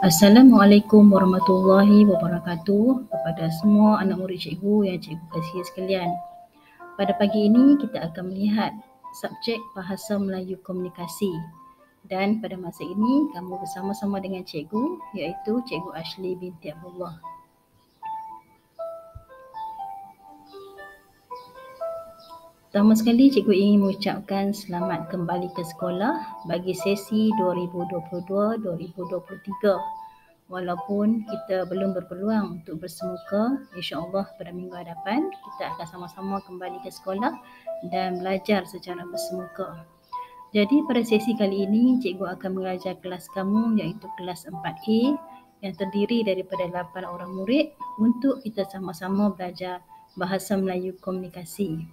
Assalamualaikum warahmatullahi wabarakatuh kepada semua anak murid cikgu yang cikgu kasihi sekalian. Pada pagi ini kita akan melihat subjek Bahasa Melayu Komunikasi dan pada masa ini kamu bersama-sama dengan cikgu iaitu Cikgu Ashley binti Abdullah. Pertama sekali cikgu ingin mengucapkan selamat kembali ke sekolah bagi sesi 2022-2023. Walaupun kita belum berpeluang untuk bersemuka, insya-Allah pada minggu hadapan kita akan sama-sama kembali ke sekolah dan belajar secara bersemuka. Jadi pada sesi kali ini cikgu akan mengajar kelas kamu iaitu kelas 4A yang terdiri daripada 8 orang murid untuk kita sama-sama belajar Bahasa Melayu Komunikasi.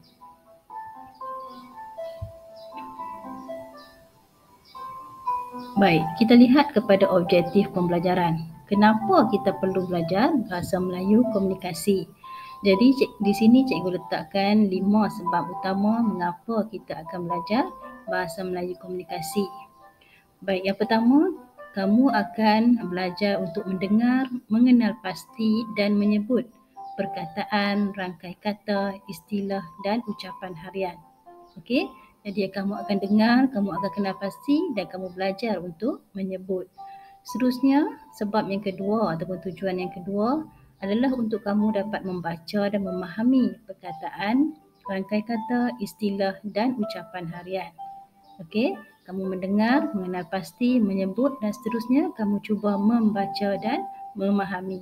Baik, kita lihat kepada objektif pembelajaran. Kenapa kita perlu belajar Bahasa Melayu Komunikasi? Jadi di sini cikgu letakkan 5 sebab utama mengapa kita akan belajar Bahasa Melayu Komunikasi. Baik, yang pertama, kamu akan belajar untuk mendengar, mengenal pasti dan menyebut perkataan, rangkai kata, istilah dan ucapan harian. Okey, jadi kamu akan dengar, kamu akan kenal pasti dan kamu belajar untuk menyebut. Seterusnya, sebab yang kedua ataupun tujuan yang kedua adalah untuk kamu dapat membaca dan memahami perkataan, rangkai kata, istilah dan ucapan harian. Okey, kamu mendengar, mengenal pasti, menyebut dan seterusnya kamu cuba membaca dan memahami.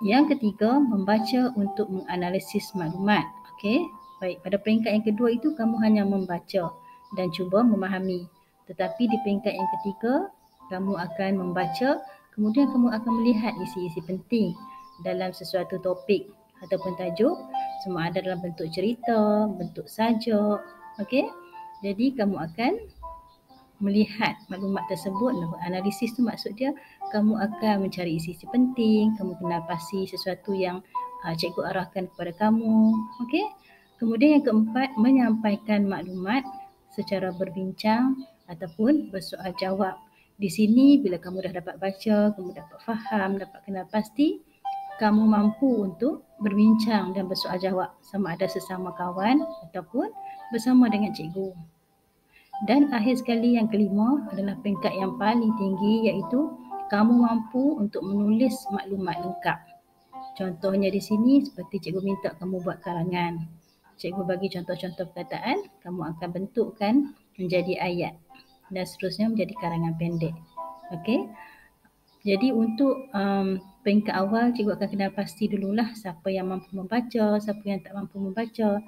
Yang ketiga, membaca untuk menganalisis maklumat. Okey, baik, pada peringkat yang kedua itu kamu hanya membaca dan cuba memahami. Tetapi di peringkat yang ketiga, kamu akan membaca, kemudian kamu akan melihat isi-isi penting dalam sesuatu topik ataupun tajuk, sama ada dalam bentuk cerita, bentuk sajak. Okey, jadi kamu akan melihat maklumat tersebut, analisis tu maksud dia kamu akan mencari isi-isi penting, kamu kenal pasti sesuatu yang cikgu arahkan kepada kamu. Okey. Kemudian yang keempat, menyampaikan maklumat secara berbincang ataupun bersoal jawab. Di sini bila kamu dah dapat baca, kamu dapat faham, dapat kenal pasti, kamu mampu untuk berbincang dan bersoal jawab sama ada sesama kawan ataupun bersama dengan cikgu. Dan akhir sekali yang kelima adalah peringkat yang paling tinggi iaitu kamu mampu untuk menulis maklumat lengkap. Contohnya di sini seperti cikgu minta kamu buat karangan. Cikgu bagi contoh-contoh perkataan, kamu akan bentukkan menjadi ayat dan seterusnya menjadi karangan pendek. Okey. Jadi untuk peringkat awal cikgu akan kenal pasti dululah siapa yang mampu membaca, siapa yang tak mampu membaca.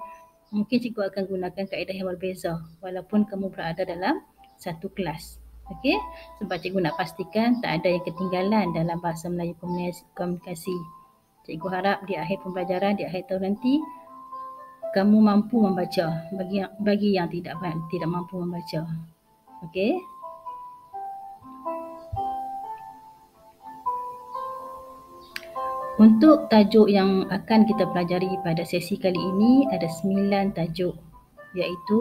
Mungkin cikgu akan gunakan kaedah yang berbeza walaupun kamu berada dalam satu kelas. Okey, sebab cikgu nak pastikan tak ada yang ketinggalan dalam Bahasa Melayu Komunikasi. Cikgu harap di akhir pembelajaran, di akhir tahun nanti, kamu mampu membaca bagi yang tidak mampu membaca. Okey. Untuk tajuk yang akan kita pelajari pada sesi kali ini ada 9 tajuk iaitu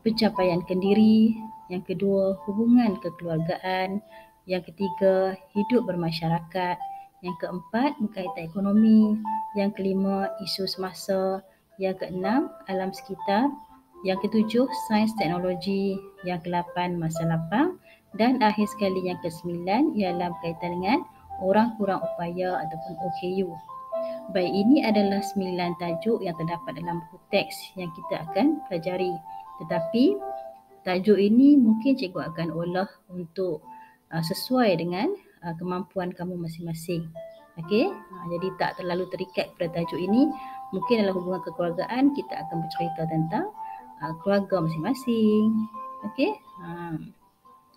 pencapaian kendiri, yang kedua hubungan kekeluargaan, yang ketiga hidup bermasyarakat, yang keempat berkaitan ekonomi, yang kelima isu semasa, yang keenam alam sekitar, yang ketujuh sains teknologi, yang ke-8 masa lapang dan akhir sekali yang ke-9 ialah berkaitan dengan orang kurang upaya ataupun OKU. Baik, ini adalah 9 tajuk yang terdapat dalam buku teks yang kita akan pelajari. Tetapi tajuk ini mungkin cikgu akan olah untuk sesuai dengan kemampuan kamu masing-masing. Okey, jadi tak terlalu terikat pada tajuk ini. Mungkin dalam hubungan kekeluargaan kita akan bercerita tentang keluarga masing-masing. Okey,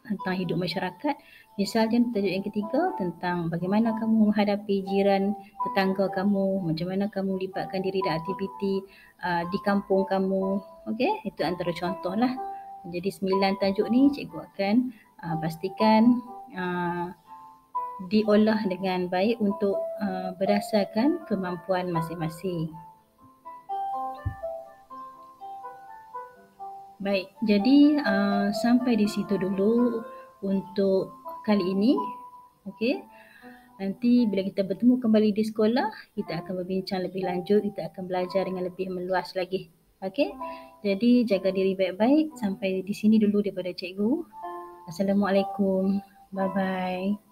tentang hidup masyarakat. Misalnya tajuk yang ketiga tentang bagaimana kamu menghadapi jiran tetangga kamu, macam mana kamu libatkan diri dalam aktiviti di kampung kamu. Okey, itu antara contohlah. Jadi 9 tajuk ni cikgu akan pastikan diolah dengan baik untuk berdasarkan kemampuan masing-masing. Baik, jadi sampai di situ dulu untuk kali ini. Okey. Nanti bila kita bertemu kembali di sekolah, kita akan berbincang lebih lanjut, kita akan belajar dengan lebih meluas lagi. Okey. Jadi jaga diri baik-baik. Sampai di sini dulu daripada cikgu. Assalamualaikum. Bye bye.